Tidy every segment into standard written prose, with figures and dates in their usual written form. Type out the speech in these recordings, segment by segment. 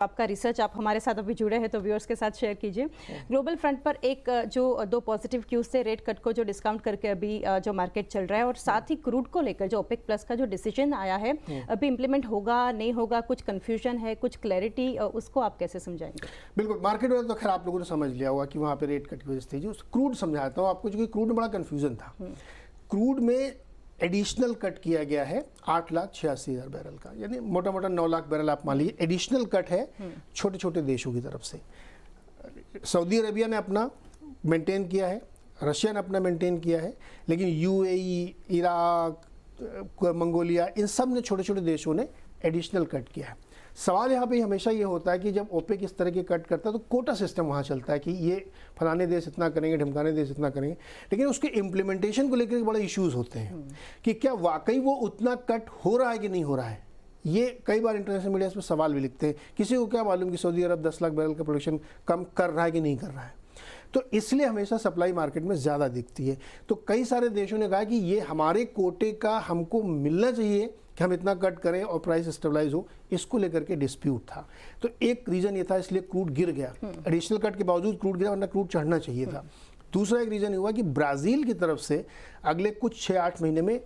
आपका रिसर्च आप हमारे साथ अभी जुड़े हैं तो व्यूअर्स के साथ शेयर कीजिए। ग्लोबल फ्रंट पर एक जो दो पॉजिटिव क्यूज थे, रेट कट को जो डिस्काउंट करके अभी जो मार्केट चल रहा है, और साथ ही क्रूड को लेकर जो ओपेक प्लस का जो डिसीजन आया है अभी इम्प्लीमेंट होगा नहीं होगा, कुछ कंफ्यूजन है, कुछ क्लैरिटी, उसको आप कैसे समझाएंगे? बिल्कुल, मार्केट में तो खैर आप लोगों ने समझ लिया होगा कि वहाँ पे रेट कट की वजह से थी। जो क्रूड समझाता हूँ आपको, जो क्रूड में बड़ा कन्फ्यूजन था। क्रूड में एडिशनल कट किया गया है 8,86,000 बैरल का, यानी मोटा मोटा 9 लाख बैरल आप मान लीजिए एडिशनल कट है छोटे छोटे देशों की तरफ से। सऊदी अरेबिया ने अपना मेंटेन किया है, रशिया ने अपना मेंटेन किया है, लेकिन यूएई, इराक, मंगोलिया, इन सब ने छोटे छोटे देशों ने एडिशनल कट किया है। सवाल यहाँ पे हमेशा ये होता है कि जब ओपेक इस तरह के कट करता है तो कोटा सिस्टम वहाँ चलता है कि ये फलाने देश इतना करेंगे, ढमकाने देश इतना करेंगे, लेकिन उसके इम्प्लीमेंटेशन को लेकर बड़े इश्यूज होते हैं कि क्या वाकई वो उतना कट हो रहा है कि नहीं हो रहा है। ये कई बार इंटरनेशनल मीडिया इस पर सवाल भी लिखते हैं, किसी को क्या मालूम कि सऊदी अरब 10 लाख बैरल का प्रोडक्शन कम कर रहा है कि नहीं कर रहा है। तो इसलिए हमेशा सप्लाई मार्केट में ज़्यादा दिखती है। तो कई सारे देशों ने कहा कि ये हमारे कोटे का हमको मिलना चाहिए कि हम इतना कट करें और प्राइस स्टेबलाइज हो, इसको लेकर के डिस्प्यूट था। तो एक रीज़न ये था, इसलिए क्रूड गिर गया। एडिशनल कट के बावजूद क्रूड गिरा, वरना क्रूड चढ़ना चाहिए था। दूसरा एक रीज़न हुआ कि ब्राज़ील की तरफ से अगले कुछ 6-8 महीने में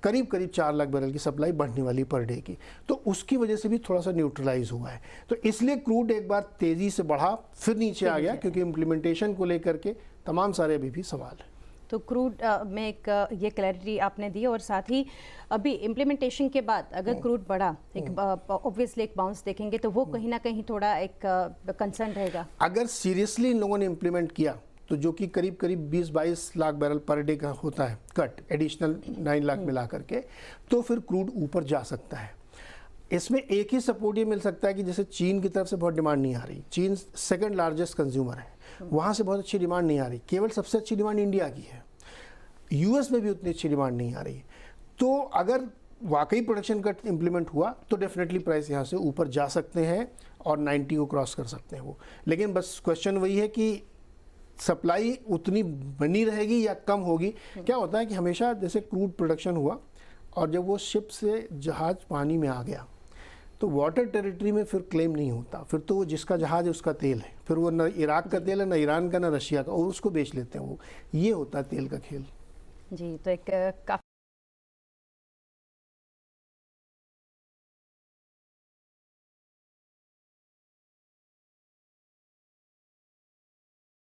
करीब 4 लाख बैरल की सप्लाई बढ़ने वाली पर डे की, तो उसकी वजह से भी थोड़ा सा न्यूट्रलाइज हुआ है। तो इसलिए क्रूड एक बार तेज़ी से बढ़ा, फिर नीचे आ गया, क्योंकि इम्प्लीमेंटेशन को लेकर के तमाम सारे अभी भी सवाल है। तो क्रूड में एक ये क्लैरिटी आपने दी, और साथ ही अभी इम्प्लीमेंटेशन के बाद अगर क्रूड बढ़ा, एक ऑब्वियसली एक बाउंस देखेंगे, तो वो कहीं ना कहीं थोड़ा एक कंसर्न रहेगा। अगर सीरियसली इन लोगों ने इम्प्लीमेंट किया तो जो कि करीब 20-22 लाख बैरल पर डे का होता है कट, एडिशनल 9 लाख मिला करके, तो फिर क्रूड ऊपर जा सकता है। इसमें एक ही सपोर्ट ये मिल सकता है कि जैसे चीन की तरफ से बहुत डिमांड नहीं आ रही, चीन सेकंड लार्जेस्ट कंज्यूमर है, वहाँ से बहुत अच्छी डिमांड नहीं आ रही, केवल सबसे अच्छी डिमांड इंडिया की है, यूएस में भी उतनी अच्छी डिमांड नहीं आ रही। तो अगर वाकई प्रोडक्शन कट इम्प्लीमेंट हुआ तो डेफिनेटली प्राइस यहाँ से ऊपर जा सकते हैं और 90 को क्रॉस कर सकते हैं वो। लेकिन बस क्वेश्चन वही है कि सप्लाई उतनी बनी रहेगी या कम होगी। क्या होता है कि हमेशा जैसे क्रूड प्रोडक्शन हुआ और जब वो शिप से जहाज़ पानी में आ गया तो वाटर टेरिटरी में फिर क्लेम नहीं होता, फिर तो वो जिसका जहाज़ है उसका तेल है, फिर वो न इराक का तेल है, न ईरान का, न रशिया का, और उसको बेच लेते हैं वो। ये होता है तेल का खेल। जी, तो एक काफ़ी